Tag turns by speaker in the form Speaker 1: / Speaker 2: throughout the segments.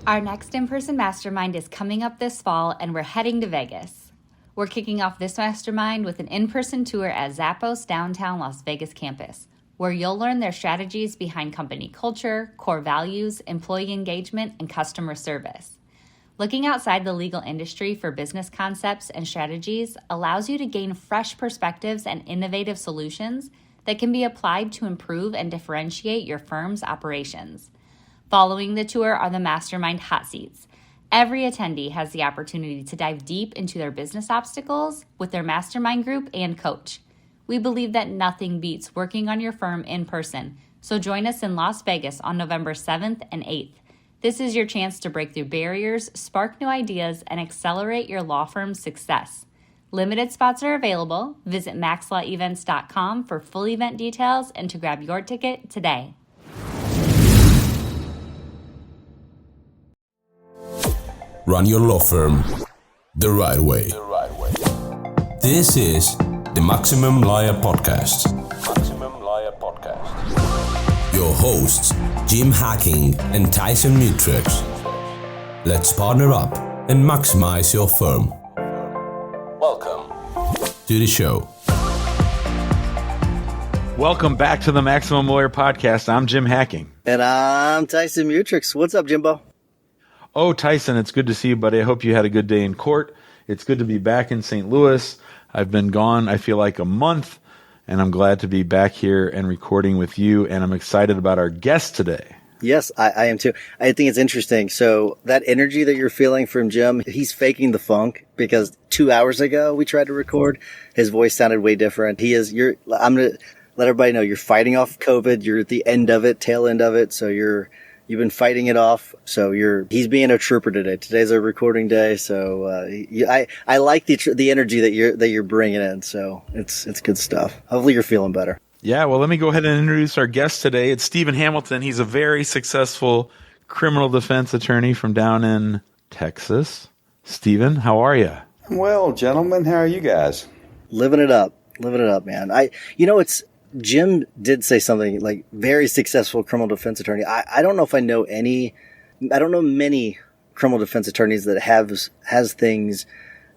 Speaker 1: Our next in-person mastermind is coming up this fall, and we're heading to Vegas. We're kicking off this mastermind with an in-person tour at Zappos downtown Las Vegas campus, where you'll learn their strategies behind company culture, core values, employee engagement, and customer service. Looking outside the legal industry for business concepts and strategies allows you to gain fresh perspectives and innovative solutions that can be applied to improve and differentiate your firm's operations. Following the tour are the mastermind hot seats. Every attendee has the opportunity to dive deep into their business obstacles with their mastermind group and coach. We believe that nothing beats working on your firm in person, so join us in Las Vegas on November 7th and 8th. This is your chance to break through barriers, spark new ideas, and accelerate your law firm's success. Limited spots are available. Visit maxlawevents.com for full event details and to grab your ticket today.
Speaker 2: Run your law firm the right way. This is the Maximum Lawyer Podcast. Your hosts, Jim Hacking and Tyson Mutrux. Let's partner up and maximize your firm. Welcome to the show.
Speaker 3: Welcome back to the Maximum Lawyer Podcast. I'm Jim Hacking.
Speaker 4: And I'm Tyson Mutrux. What's up, Jimbo?
Speaker 3: Oh, Tyson, it's good to see you, buddy. I hope you had a good day in court. It's good to be back in St. Louis. I've been gone, I feel like, a month, and I'm glad to be back here and recording with you, and I'm excited about our guest today.
Speaker 4: Yes, I am too. I think it's interesting. So that energy that you're feeling from Jim, he's faking the funk because 2 hours ago we tried to record. His voice sounded way different. I'm going to let everybody know you're fighting off COVID. You're at the end of it, tail end of it. So you've been fighting it off. So he's being a trooper today. Today's our recording day. So, I like the energy that you're bringing in. So it's good stuff. Hopefully you're feeling better.
Speaker 3: Yeah, well, let me go ahead and introduce our guest today. It's Stephen Hamilton. He's a very successful criminal defense attorney from down in Texas. Stephen, how are you?
Speaker 5: Well, gentlemen, how are you guys?
Speaker 4: Living it up, man. Jim did say something like very successful criminal defense attorney. I don't know if I know many criminal defense attorneys that has things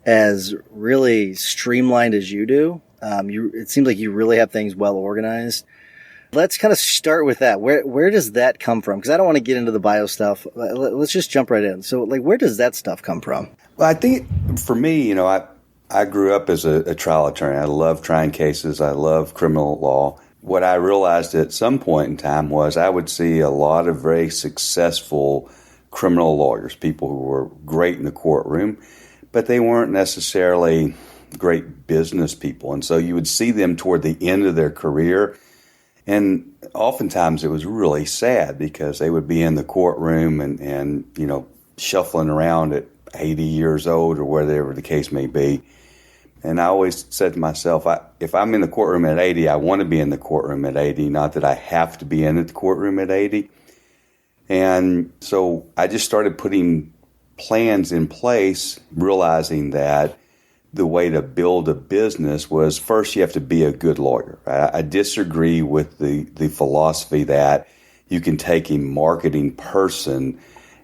Speaker 4: as really streamlined as you do. It seems like you really have things well organized. Let's kind of start with that. Where does that come from? Because I don't want to get into the bio stuff. Let's just jump right in. So, where does that stuff come from?
Speaker 5: Well, I think for me, I grew up as a trial attorney. I love trying cases. I love criminal law. What I realized at some point in time was I would see a lot of very successful criminal lawyers, people who were great in the courtroom, but they weren't necessarily great business people. And so you would see them toward the end of their career. And oftentimes it was really sad because they would be in the courtroom and shuffling around at 80 years old or whatever the case may be. And I always said to myself, if I'm in the courtroom at 80, I want to be in the courtroom at 80, not that I have to be in the courtroom at 80. And so I just started putting plans in place, realizing that the way to build a business was first you have to be a good lawyer. I disagree with the philosophy that you can take a marketing person,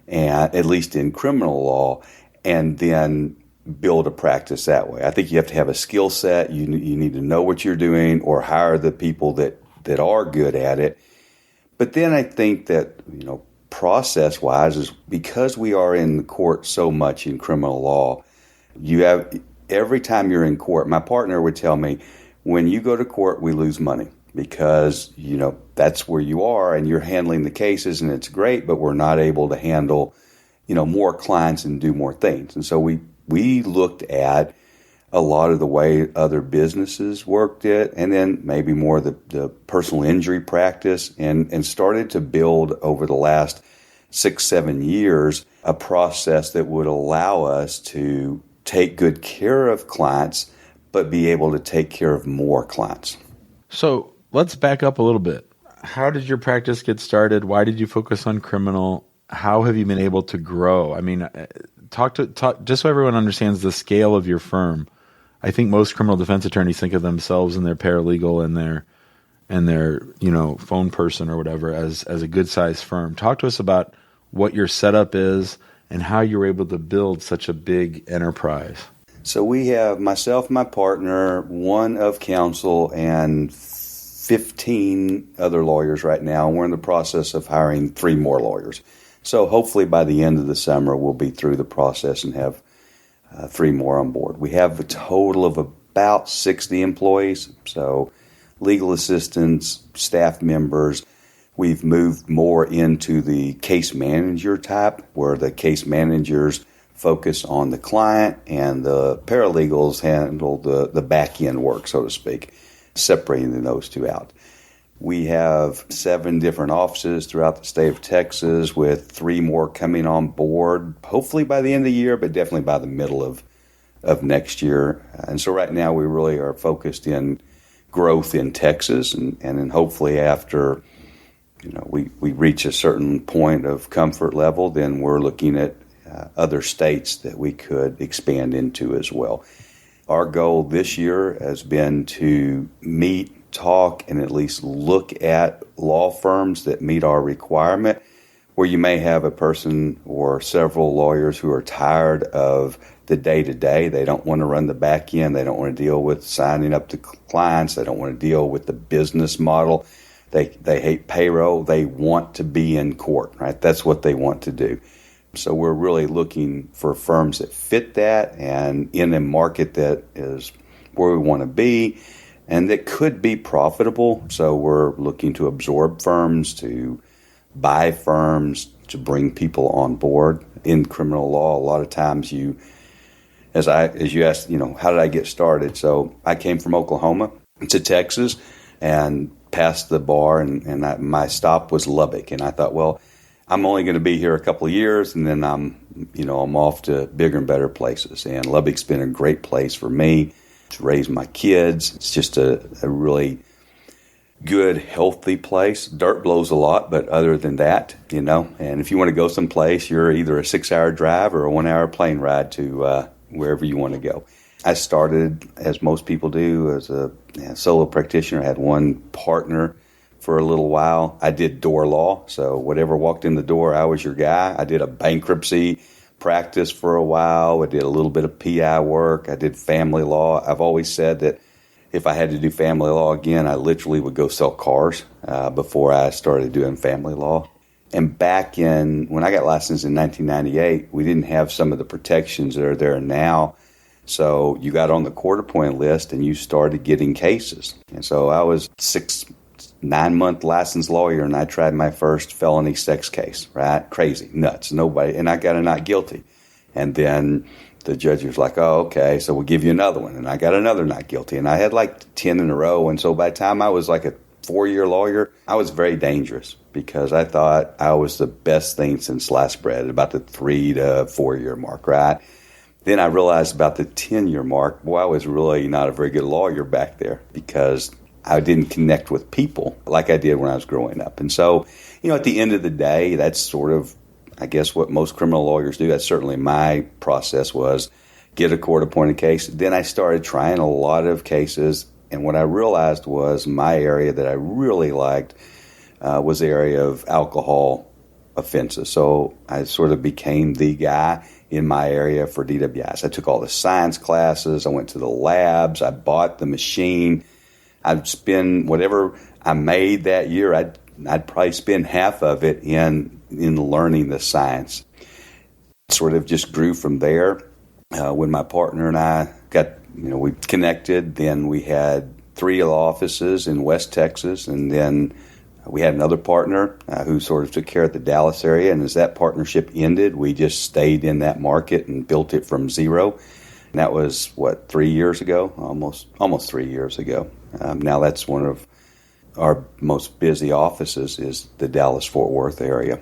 Speaker 5: and at least in criminal law, and then build a practice that way. I think you have to have a skill set. You need to know what you're doing or hire the people that are good at it. But then I think that, process-wise is because we are in the court so much in criminal law, every time you're in court, my partner would tell me, when you go to court, we lose money because, that's where you are and you're handling the cases and it's great, but we're not able to handle, more clients and do more things. And so we looked at a lot of the way other businesses worked it and then maybe more the personal injury practice and started to build over the last 6-7 years a process that would allow us to take good care of clients, but be able to take care of more clients.
Speaker 3: So let's back up a little bit. How did your practice get started? Why did you focus on criminal? How have you been able to grow? I mean, talk just so everyone understands the scale of your firm. I think most criminal defense attorneys think of themselves and their paralegal and their phone person or whatever as a good sized firm. Talk to us about what your setup is, and how you're able to build such a big enterprise.
Speaker 5: So we have myself, my partner, one of counsel, and 15 other lawyers right now. We're in the process of hiring 3 more lawyers. So hopefully by the end of the summer, we'll be through the process and have 3 more on board. We have a total of about 60 employees, so legal assistants, staff members. We've moved more into the case manager type, where the case managers focus on the client and the paralegals handle the back end work, so to speak, separating those two out. We have 7 different offices throughout the state of Texas, with 3 more coming on board, hopefully by the end of the year, but definitely by the middle of next year. And so right now we really are focused in growth in Texas, and then hopefully after we reach a certain point of comfort level, then we're looking at other states that we could expand into as well. Our goal this year has been to meet, talk, and at least look at law firms that meet our requirement, where you may have a person or several lawyers who are tired of the day-to-day. They don't want to run the back end. They don't want to deal with signing up to clients. They don't want to deal with the business model. They hate payroll. They want to be in court, right? That's what they want to do. So we're really looking for firms that fit that and in a market that is where we want to be and that could be profitable. So we're looking to absorb firms, to buy firms, to bring people on board. In criminal law, a lot of times as you asked, how did I get started? So I came from Oklahoma to Texas and passed the bar, and my stop was Lubbock. And I thought, well, I'm only going to be here a couple of years, and then I'm off to bigger and better places. And Lubbock's been a great place for me to raise my kids. It's just a really good, healthy place. Dirt blows a lot, but other than that, and if you want to go someplace, you're either a 6-hour drive or a 1-hour plane ride to wherever you want to go. I started, as most people do, as a solo practitioner. I had one partner for a little while. I did door law, so whatever walked in the door, I was your guy. I did a bankruptcy practice for a while. I did a little bit of PI work. I did family law. I've always said that if I had to do family law again, I literally would go sell cars before I started doing family law. And back when I got licensed in 1998, we didn't have some of the protections that are there now. So you got on the court-appointed list and you started getting cases. And so I was 9-month licensed lawyer, and I tried my first felony sex case, right? Crazy, nuts, nobody, and I got a not guilty. And then the judge was like, oh, okay, so we'll give you another one. And I got another not guilty. And I had like 10 in a row. And so by the time I was like a 4-year lawyer, I was very dangerous because I thought I was the best thing since sliced bread, about the 3 to 4 year mark, right? Then I realized about the 10-year mark, boy, I was really not a very good lawyer back there because I didn't connect with people like I did when I was growing up. And so, at the end of the day, that's sort of, I guess, what most criminal lawyers do. That's certainly my process, was get a court-appointed case. Then I started trying a lot of cases, and what I realized was my area that I really liked was the area of alcohol offenses. So I sort of became the guy in my area for DWIs. I took all the science classes. I went to the labs. I bought the machine. I'd spend whatever I made that year, I'd probably spend half of it in learning the science. It sort of just grew from there. When my partner and I we connected, then we had 3 offices in West Texas, and then we had another partner who sort of took care of the Dallas area. And as that partnership ended, we just stayed in that market and built it from zero. And that was, 3 years ago? Almost 3 years ago. Now that's one of our most busy offices is the Dallas-Fort Worth area.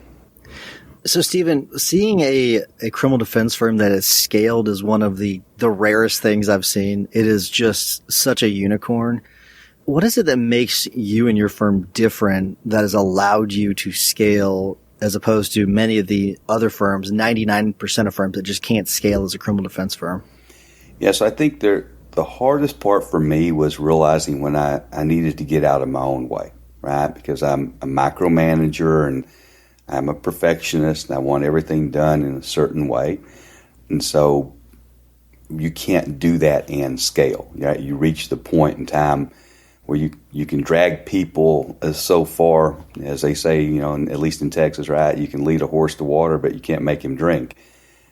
Speaker 4: So, Stephen, seeing a criminal defense firm that is scaled is one of the rarest things I've seen. It is just such a unicorn. What is it that makes you and your firm different that has allowed you to scale as opposed to many of the other firms, 99% of firms that just can't scale as a criminal defense firm?
Speaker 5: Yes, I think the hardest part for me was realizing when I needed to get out of my own way, right? Because I'm a micromanager and I'm a perfectionist and I want everything done in a certain way. And so you can't do that and scale. Right? You reach the point in time where you can drag people so far, as they say, at least in Texas, right? You can lead a horse to water, but you can't make him drink.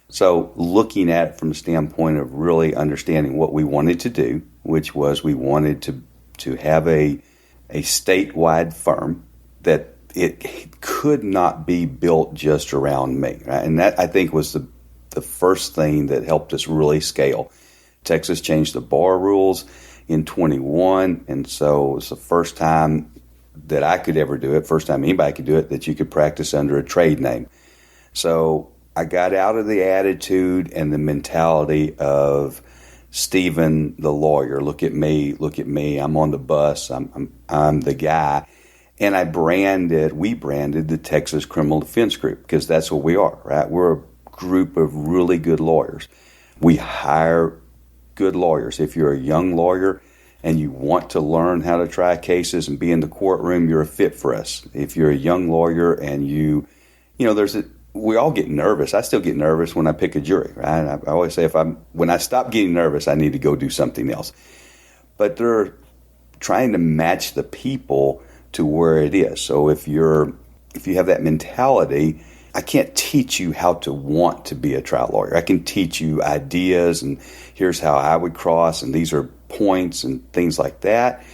Speaker 5: So looking at it from the standpoint of really understanding what we wanted to do, which was we wanted to have a statewide firm that it could not be built just around me. Right? And that, I think, was the first thing that helped us really scale. Texas changed the bar rules in 21, and so it was the first time that I could ever do it, first time anybody could do it, that you could practice under a trade name. So I got out of the attitude and the mentality of Stephen the lawyer. Look at me, I'm on the bus, I'm the guy. And we branded the Texas Criminal Defense Group, because that's what we are, right? We're a group of really good lawyers. We hire good lawyers. If you're a young lawyer and you want to learn how to try cases and be in the courtroom, you're a fit for us. If you're a young lawyer and we all get nervous. I still get nervous when I pick a jury, right? I always say when I stop getting nervous, I need to go do something else. But they're trying to match the people to where it is. So if you have that mentality, I can't teach you how to want to be a trial lawyer. I can teach you ideas, and here's how I would cross, and these are points and things like that.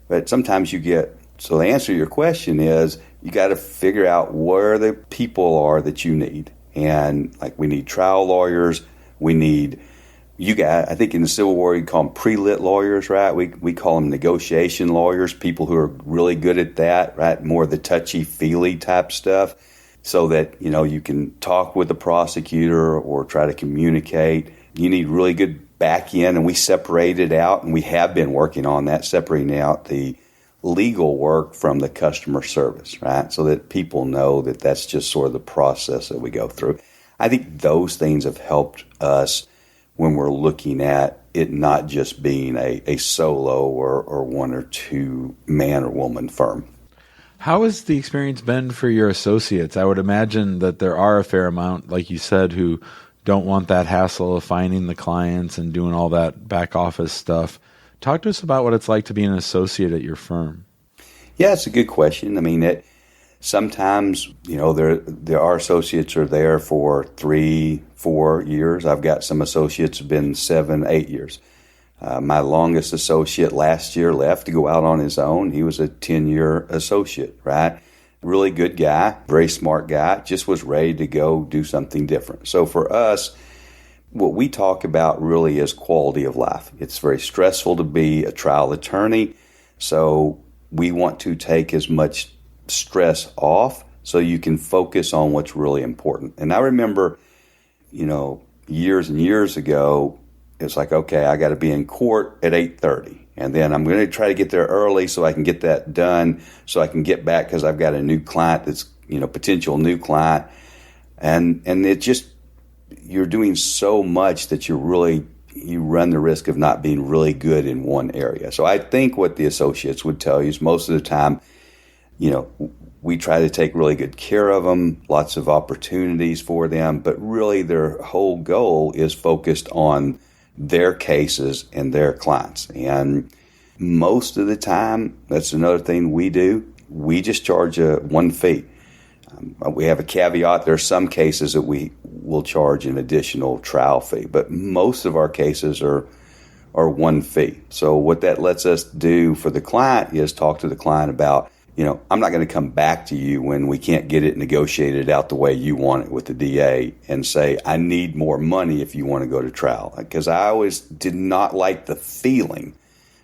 Speaker 5: But sometimes so the answer to your question is, you got to figure out where the people are that you need. And like, we need trial lawyers. I think in the Civil War, you call them pre-lit lawyers, right? We call them negotiation lawyers, people who are really good at that, right? More of the touchy-feely type stuff, so that, you can talk with the prosecutor or try to communicate. You need really good back end, and we separated out, and we have been working on that, separating out the legal work from the customer service, right? So that people know that that's just sort of the process that we go through. I think those things have helped us when we're looking at it not just being a solo or one or two man or woman firm.
Speaker 3: How has the experience been for your associates? I would imagine that there are a fair amount, like you said, who don't want that hassle of finding the clients and doing all that back office stuff. Talk to us about what it's like to be an associate at your firm.
Speaker 5: Yeah, it's a good question. I mean, sometimes, there are associates who are there for 3-4 years. I've got some associates who have been 7-8 years. My longest associate last year left to go out on his own. He was a 10-year associate, right? Really good guy, very smart guy, just was ready to go do something different. So for us, what we talk about really is quality of life. It's very stressful to be a trial attorney, so we want to take as much stress off so you can focus on what's really important. And I remember, years and years ago, it's like, okay, I got to be in court at 8:30, and then I'm going to try to get there early so I can get that done, so I can get back because I've got a new client that's, potential new client, and it just, you're doing so much that you run the risk of not being really good in one area. So I think what the associates would tell you is most of the time, we try to take really good care of them, lots of opportunities for them, but really their whole goal is focused on their cases and their clients. And most of the time, that's another thing we do, we just charge one fee. We have a caveat. There are some cases that we will charge an additional trial fee, but most of our cases are one fee. So what that lets us do for the client is talk to the client about, I'm not going to come back to you when we can't get it negotiated out the way you want it with the DA and say, I need more money if you want to go to trial. Because I always did not like the feeling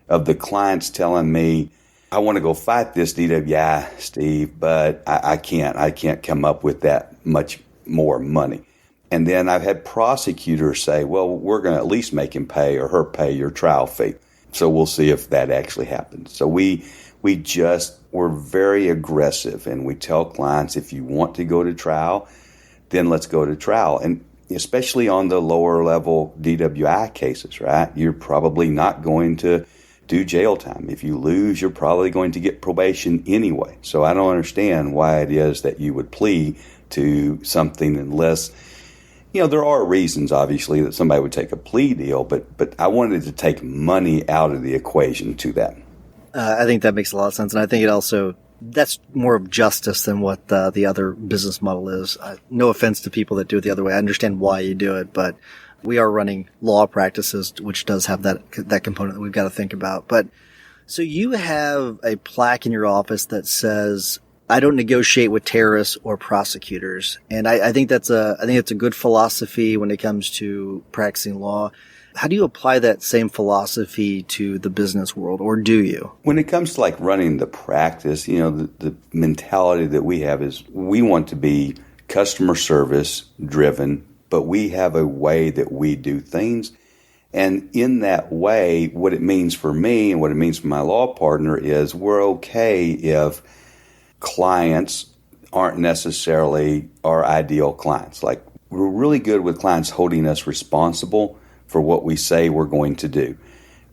Speaker 5: of the clients telling me, I want to go fight this DWI, Steve, but I can't come up with that much more money. And then I've had prosecutors say, well, we're going to at least make him pay or her pay your trial fee. So we'll see if that actually happens. So we're very aggressive, and we tell clients, if you want to go to trial, then let's go to trial. And especially on the lower level DWI cases, right? You're probably not going to do jail time. If you lose, you're probably going to get probation anyway. So I don't understand why it is that you would plea to something unless, there are reasons, obviously, that somebody would take a plea deal, but I wanted to take money out of the equation to that.
Speaker 4: I think that makes a lot of sense. And I think that's more of justice than what the other business model is. No offense to people that do it the other way. I understand why you do it, but we are running law practices, which does have that component that we've got to think about. But so you have a plaque in your office that says, "I don't negotiate with terrorists or prosecutors," and I think that's a good philosophy when it comes to practicing law. How do you apply that same philosophy to the business world, or do you?
Speaker 5: When it comes to like running the practice, the mentality that we have is we want to be customer service driven, but we have a way that we do things. And in that way, what it means for me and what it means for my law partner is we're okay if clients aren't necessarily our ideal clients. Like, we're really good with clients holding us responsible for what we say we're going to do.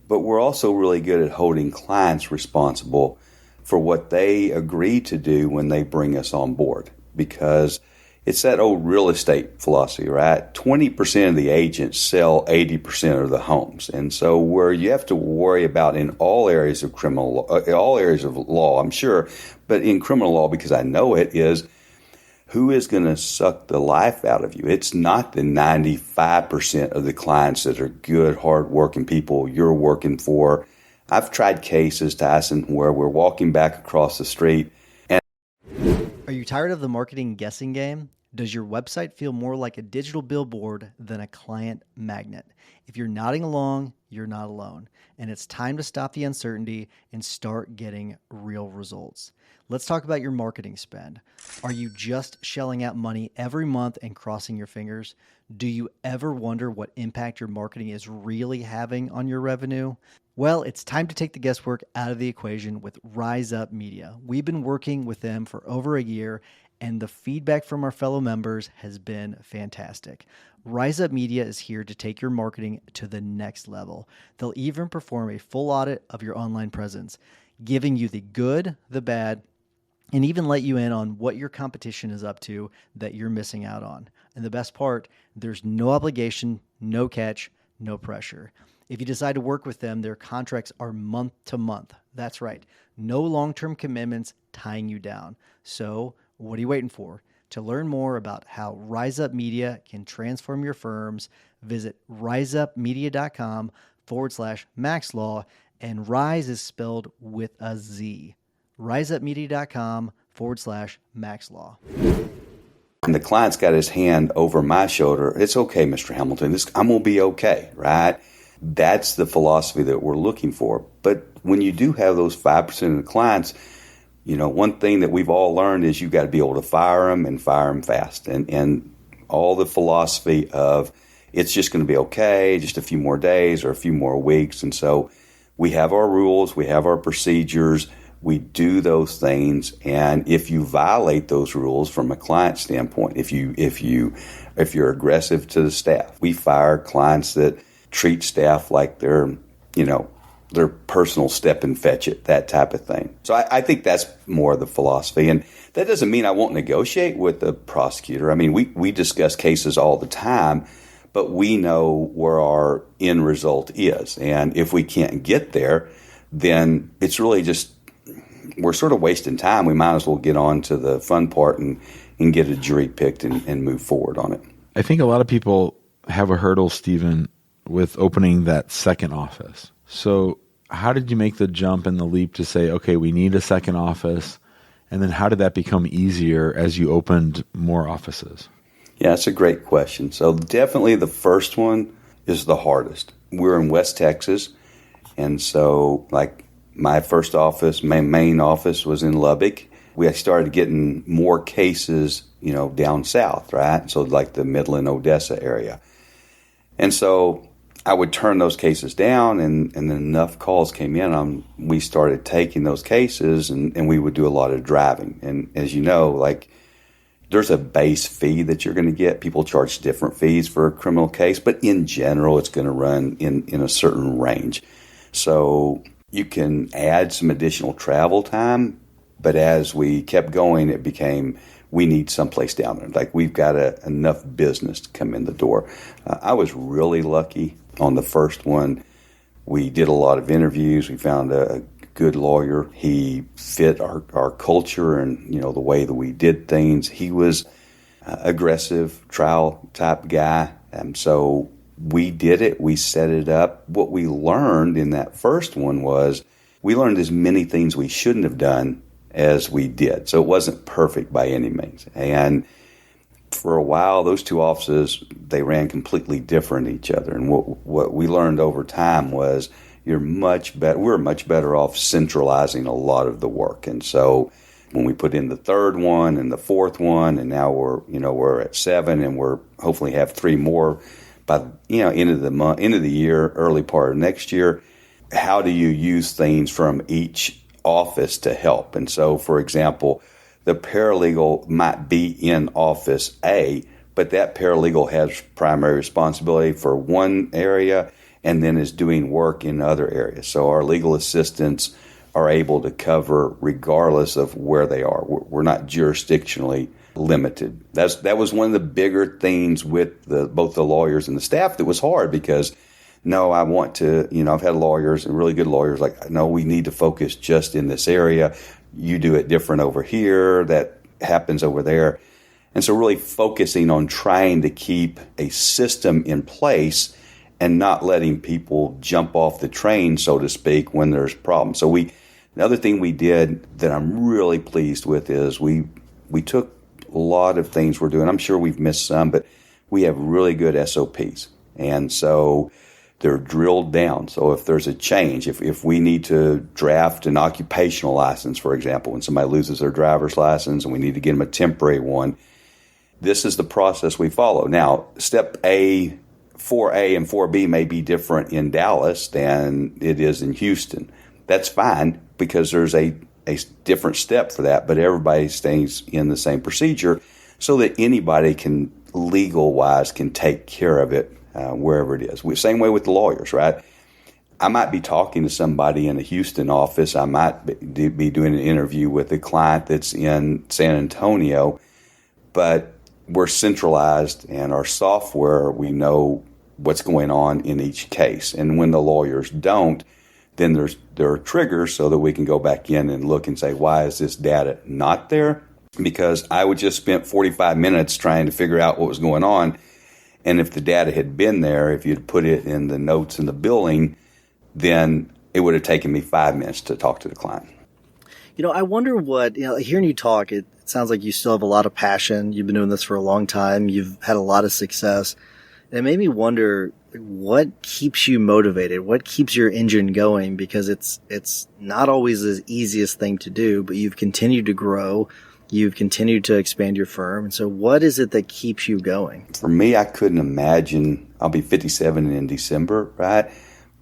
Speaker 5: But we're also really good at holding clients responsible for what they agree to do when they bring us on board. Because it's that old real estate philosophy, right? 20% of the agents sell 80% of the homes. And so where you have to worry about in all areas of criminal law, all areas of law, I'm sure, but in criminal law, because I know it, is who is going to suck the life out of you? It's not the 95% of the clients that are good, hard-working people you're working for. I've tried cases, Tyson, where we're walking back across the street.
Speaker 6: Are you tired of the marketing guessing game? Does your website feel more like a digital billboard than a client magnet? If you're nodding along, you're not alone. And it's time to stop the uncertainty and start getting real results. Let's talk about your marketing spend. Are you just shelling out money every month and crossing your fingers? Do you ever wonder what impact your marketing is really having on your revenue? Well, it's time to take the guesswork out of the equation with Rise Up Media. We've been working with them for over a year, and the feedback from our fellow members has been fantastic. Rise Up Media is here to take your marketing to the next level. They'll even perform a full audit of your online presence, giving you the good, the bad, and even let you in on what your competition is up to that you're missing out on. And the best part, there's no obligation, no catch, no pressure. If you decide to work with them, their contracts are month to month. That's right. No long-term commitments tying you down. So what are you waiting for? To learn more about how Rise Up Media can transform your firms, visit riseupmedia.com/maxlaw, and Rise is spelled with a Z. riseupmedia.com/maxlaw.
Speaker 5: And the client's got his hand over my shoulder. It's okay, Mr. Hamilton. I'm going to be okay, right? That's the philosophy that we're looking for. But when you do have those 5% of the clients, one thing that we've all learned is you've got to be able to fire them and fire them fast. And all the philosophy of it's just going to be okay, just a few more days or a few more weeks. And so we have our rules, we have our procedures, we do those things. And if you violate those rules from a client standpoint, if you're aggressive to the staff, we fire clients that treat staff like they're their personal step and fetch it, that type of thing. So I think that's more of the philosophy. And that doesn't mean I won't negotiate with the prosecutor. I mean, we discuss cases all the time, but we know where our end result is. And if we can't get there, then it's really just, we're sort of wasting time. We might as well get on to the fun part and get a jury picked and move forward on it.
Speaker 3: I think a lot of people have a hurdle, Stephen, with opening that second office. So how did you make the jump and the leap to say, okay, we need a second office? And then how did that become easier as you opened more offices?
Speaker 5: Yeah, that's a great question. So definitely the first one is the hardest. We're in West Texas. And so like my first office, my main office was in Lubbock. We started getting more cases, down south, right? So like the Midland, Odessa area. And so I would turn those cases down, and then enough calls came in. We started taking those cases, and we would do a lot of driving. And as you know, like there's a base fee that you're going to get. People charge different fees for a criminal case, but in general, it's going to run in a certain range. So you can add some additional travel time, but as we kept going, it became, we need someplace down there. Like, we've got enough business to come in the door. I was really lucky on the first one. We did a lot of interviews. We found a good lawyer. He fit our culture and, the way that we did things. He was aggressive trial type guy. And so we did it. We set it up. What we learned in that first one was we learned as many things we shouldn't have done as we did. So it wasn't perfect by any means. And for a while, those two offices, they ran completely different each other. And what we learned over time was we're much better off centralizing a lot of the work. And so when we put in the third one and the fourth one, and now we're at 7, and we're hopefully have 3 more by end of the year, early part of next year. How do you use things from each office to help? And so, for example, the paralegal might be in office A, but that paralegal has primary responsibility for one area and then is doing work in other areas. So our legal assistants are able to cover regardless of where they are. We're not jurisdictionally limited. That was one of the bigger things with both the lawyers and the staff that was hard, because I want to, I've had lawyers and really good lawyers like, no, we need to focus just in this area. You do it different over here. That happens over there. And so really focusing on trying to keep a system in place and not letting people jump off the train, so to speak, when there's problems. So the other thing we did that I'm really pleased with is we took a lot of things we're doing. I'm sure we've missed some, but we have really good SOPs. And so they're drilled down. So if there's a change, if we need to draft an occupational license, for example, when somebody loses their driver's license and we need to get them a temporary one, this is the process we follow. Now, step A, 4A and 4B may be different in Dallas than it is in Houston. That's fine, because there's a different step for that, but everybody stays in the same procedure so that anybody can, legal-wise, can take care of it wherever it is. Same way with the lawyers, right? I might be talking to somebody in a Houston office. I might be doing an interview with a client that's in San Antonio, but we're centralized, and our software, we know what's going on in each case. And when the lawyers don't, then there are triggers so that we can go back in and look and say, why is this data not there? Because I would just spent 45 minutes trying to figure out what was going on. And if the data had been there, if you'd put it in the notes in the billing, then it would have taken me 5 minutes to talk to the client.
Speaker 4: I wonder what, hearing you talk, it sounds like you still have a lot of passion. You've been doing this for a long time. You've had a lot of success. And it made me wonder, what keeps you motivated? What keeps your engine going? Because it's not always the easiest thing to do, but you've continued to grow. You've continued to expand your firm. And so what is it that keeps you going?
Speaker 5: For me, I couldn't imagine, I'll be 57 in December, right?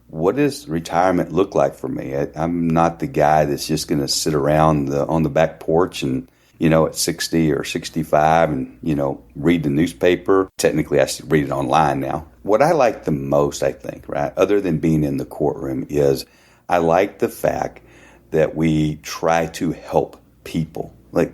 Speaker 5: What does retirement look like for me? I'm not the guy that's just going to sit around on the back porch and, at 60 or 65 and, read the newspaper. Technically, I read it online now. What I like the most, I think, right, other than being in the courtroom, is I like the fact that we try to help people. Like,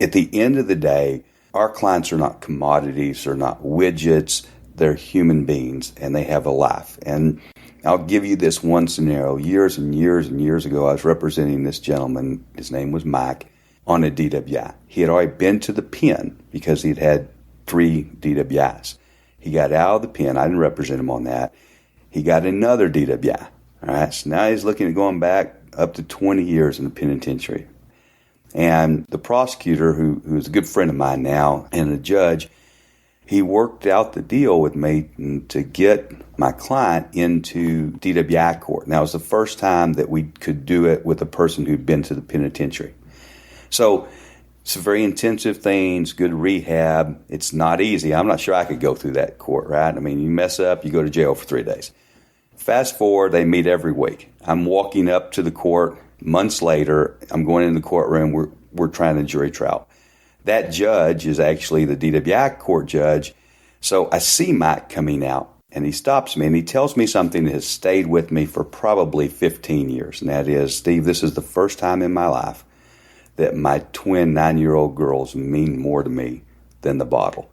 Speaker 5: at the end of the day, our clients are not commodities, they're not widgets, they're human beings, and they have a life. And I'll give you this one scenario. Years and years and years ago, I was representing this gentleman, his name was Mike, on a DWI. He had already been to the pen because he'd had 3 DWIs. He got out of the pen. I didn't represent him on that. He got another DWI. All right, so now he's looking at going back up to 20 years in the penitentiary. And the prosecutor, who's a good friend of mine now, and the judge, he worked out the deal with me to get my client into DWI court. Now, it was the first time that we could do it with a person who'd been to the penitentiary. So it's a very intensive thing. It's good rehab. It's not easy. I'm not sure I could go through that court, right? I mean, you mess up, you go to jail for 3 days. Fast forward, they meet every week. I'm walking up to the court months later. I'm going in the courtroom. We're trying a jury trial. That judge is actually the DWI court judge. So I see Mike coming out And he stops me and he tells me something that has stayed with me for probably 15 years. And that is, Steve, this is the first time in my life that my twin 9-year-old girls mean more to me than the bottle.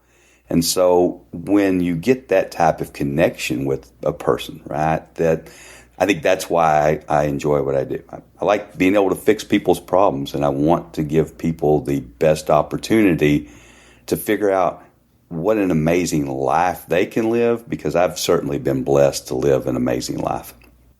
Speaker 5: And so when you get that type of connection with a person, right, that I think that's why I enjoy what I do. I like being able to fix people's problems, and I want to give people the best opportunity to figure out what an amazing life they can live, because I've certainly been blessed to live an amazing life.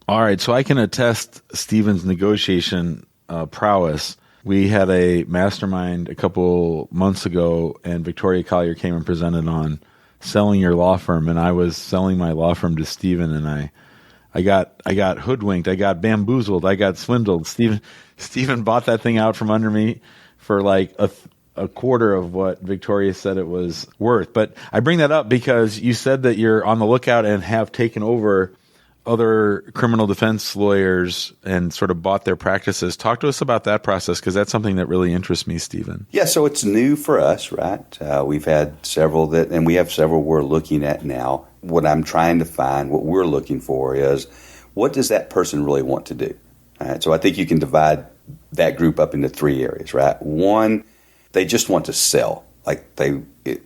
Speaker 3: All right, so I can attest Stephen's negotiation prowess. We had a mastermind a couple months ago, and Victoria Collier came and presented on selling your law firm, and I was selling my law firm to Stephen, and I got hoodwinked, I got bamboozled, I got swindled. Stephen bought that thing out from under me for like a quarter of what Victoria said it was worth. But I bring that up because you said that you're on the lookout and have taken over other criminal defense lawyers and sort of bought their practices. Talk to us about that process, because that's something that really interests me, Stephen.
Speaker 5: Yeah, so it's new for us, right? We've had several and we have several we're looking at now. What I'm trying to find, what we're looking for is, what does that person really want to do? All right, so I think you can divide that group up into 3 areas, right? One, they just want to sell. Like,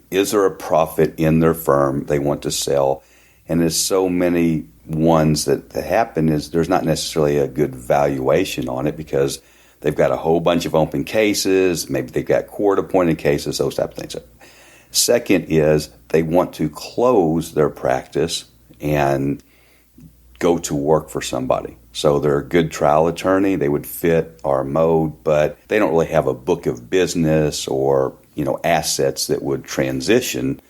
Speaker 5: is there a profit in their firm? They want to sell. And there's so many ones that happen is there's not necessarily a good valuation on it, because they've got a whole bunch of open cases. Maybe they've got court-appointed cases, those type of things. Second is they want to close their practice and go to work for somebody. So they're a good trial attorney. They would fit our mode, but they don't really have a book of business or, assets that would transition.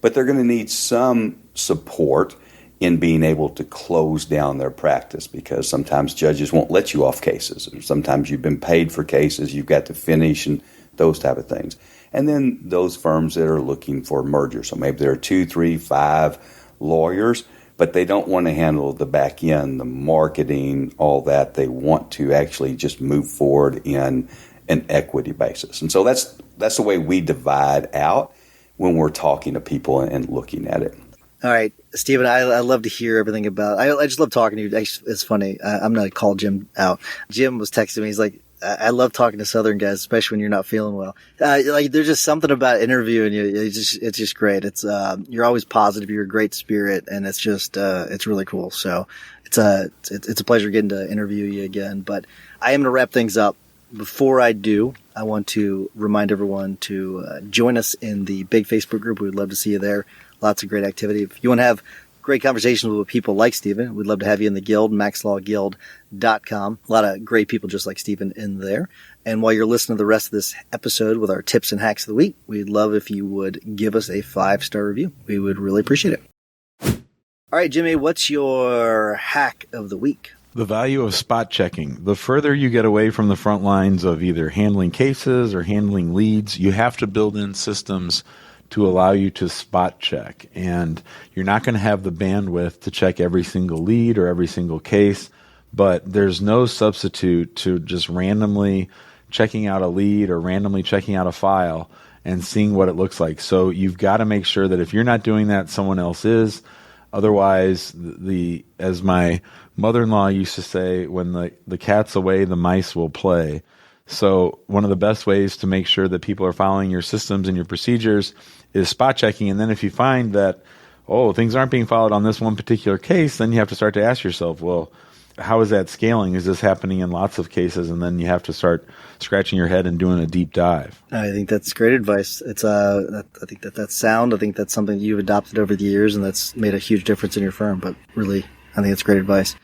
Speaker 5: But they're going to need some support in being able to close down their practice, because sometimes judges won't let you off cases, or sometimes you've been paid for cases you've got to finish, and those type of things. And then those firms that are looking for mergers. So maybe there are 2, 3, 5 lawyers, but they don't want to handle the back end, the marketing, all that. They want to actually just move forward in an equity basis. And so that's the way we divide out when we're talking to people and looking at it.
Speaker 4: All right, Stephen, I love to hear everything about. I just love talking to you. It's funny. I'm going to call Jim out. Jim was texting me. He's like, I love talking to Southern guys, especially when you're not feeling well. Like, there's just something about interviewing you. It's just great. It's you're always positive. You're a great spirit, and it's just it's really cool. So it's a pleasure getting to interview you again. But I am going to wrap things up. Before I do, I want to remind everyone to join us in the big Facebook group. We would love to see you there. Lots of great activity. If you want to have great conversations with people like Stephen, we'd love to have you in the guild, maxlawguild.com. A lot of great people just like Stephen in there. And while you're listening to the rest of this episode with our tips and hacks of the week, we'd love if you would give us a 5-star review. We would really appreciate it. All right, Jimmy, what's your hack of the week?
Speaker 3: The value of spot checking. The further you get away from the front lines of either handling cases or handling leads, you have to build in systems to allow you to spot check. And you're not going to have the bandwidth to check every single lead or every single case, but there's no substitute to just randomly checking out a lead or randomly checking out a file and seeing what it looks like. So you've got to make sure that if you're not doing that, someone else is. Otherwise, as my mother-in-law used to say, when the cat's away, the mice will play. So one of the best ways to make sure that people are following your systems and your procedures is spot checking. And then if you find that, things aren't being followed on this one particular case, then you have to start to ask yourself, well, how is that scaling? Is this happening in lots of cases? And then you have to start scratching your head and doing a deep dive.
Speaker 4: I think that's great advice. It's I think that's sound. I think that's something you've adopted over the years, and that's made a huge difference in your firm. But really, I think it's great advice.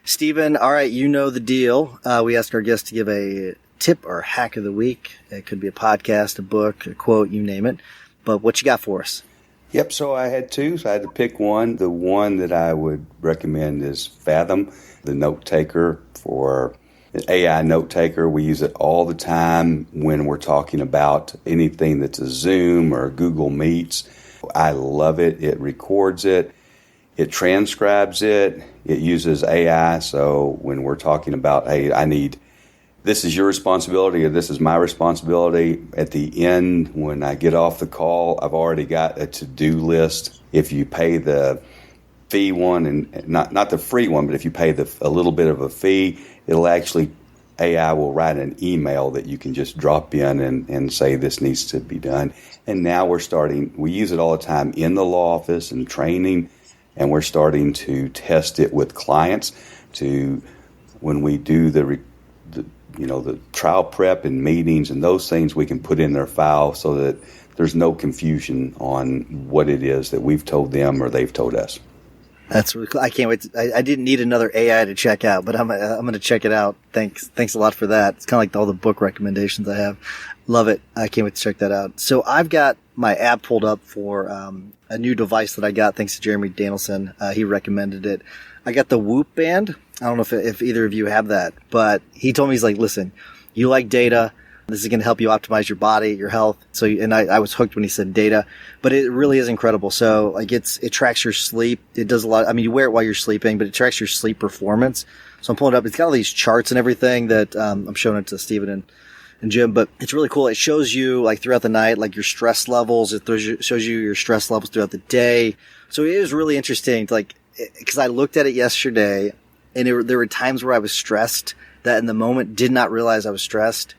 Speaker 4: Stephen, all right, you know the deal. We ask our guests to give a tip or hack of the week. It could be a podcast, a book, a quote, you name it. But what you got for us?
Speaker 5: Yep, so I had two, so I had to pick one. The one that I would recommend is Fathom, the note taker for an AI note taker. We use it all the time when we're talking about anything that's a Zoom or Google Meets. I love it. It records it. It transcribes it. It uses AI. So when we're talking about, hey, this is your responsibility or this is my responsibility, at the end, when I get off the call, I've already got a to-do list. If you pay the fee one, and not the free one, but if you pay a little bit of a fee, it'll actually, AI will write an email that you can just drop in and say this needs to be done. And now we use it all the time in the law office and training, and we're starting to test it with clients when we do the trial prep and meetings and those things, we can put in their file so that there's no confusion on what it is that we've told them or they've told us.
Speaker 4: That's really cool. I can't wait. I didn't need another AI to check out, but I'm going to check it out. Thanks a lot for that. It's kind of like all the book recommendations I have. Love it. I can't wait to check that out. So I've got my app pulled up for a new device that I got thanks to Jeremy Danielson. He recommended it. I got the Whoop band. I don't know if either of you have that, but he told me, he's like, listen, you like data. This is going to help you optimize your body, your health. So, and I was hooked when he said data, but it really is incredible. So like it tracks your sleep. It does a lot. I mean, you wear it while you're sleeping, but it tracks your sleep performance. So I'm pulling it up. It's got all these charts and everything that, I'm showing it to Steven and Jim, but it's really cool. It shows you like throughout the night, like your stress levels. It shows you your stress levels throughout the day. So it is really interesting. Like, cause I looked at it yesterday and there were times where I was stressed that in the moment did not realize I was stressed.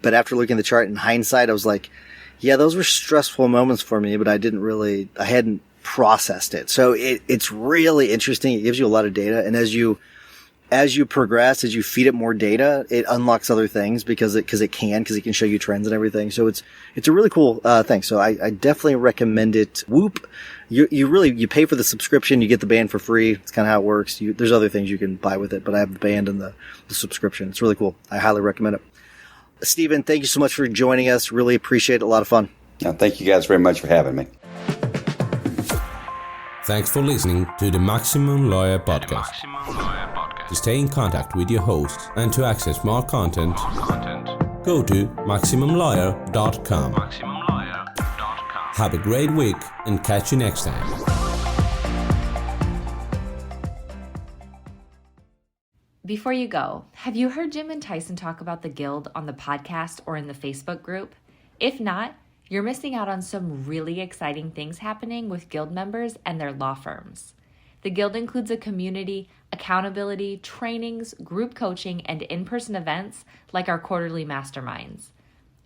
Speaker 4: But after looking at the chart in hindsight, I was like, yeah, those were stressful moments for me, but I hadn't processed it. So it's really interesting. It gives you a lot of data. And as you progress, as you feed it more data, it unlocks other things because it can show you trends and everything. So it's a really cool, thing. So I definitely recommend it. Whoop. You pay for the subscription, you get the band for free. It's kind of how it works. There's other things you can buy with it, but I have the band and the subscription. It's really cool. I highly recommend it. Steven, thank you so much for joining us. Really appreciate it. A lot of fun.
Speaker 5: Thank you guys very much for having me.
Speaker 2: Thanks for listening to the Maximum Lawyer Podcast. To stay in contact with your host and to access more content, go to MaximumLawyer.com. Have a great week and catch you next time.
Speaker 1: Before you go, have you heard Jim and Tyson talk about the Guild on the podcast or in the Facebook group? If not, you're missing out on some really exciting things happening with Guild members and their law firms. The Guild includes a community, accountability, trainings, group coaching, and in-person events like our quarterly masterminds.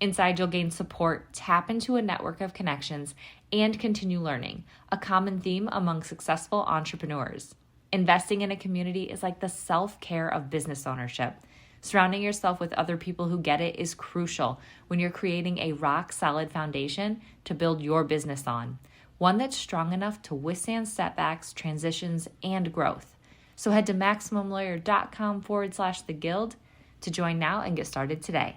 Speaker 1: Inside, you'll gain support, tap into a network of connections, and continue learning, a common theme among successful entrepreneurs. Investing in a community is like the self-care of business ownership. Surrounding yourself with other people who get it is crucial when you're creating a rock-solid foundation to build your business on, one that's strong enough to withstand setbacks, transitions, and growth. So head to MaximumLawyer.com/the Guild to join now and get started today.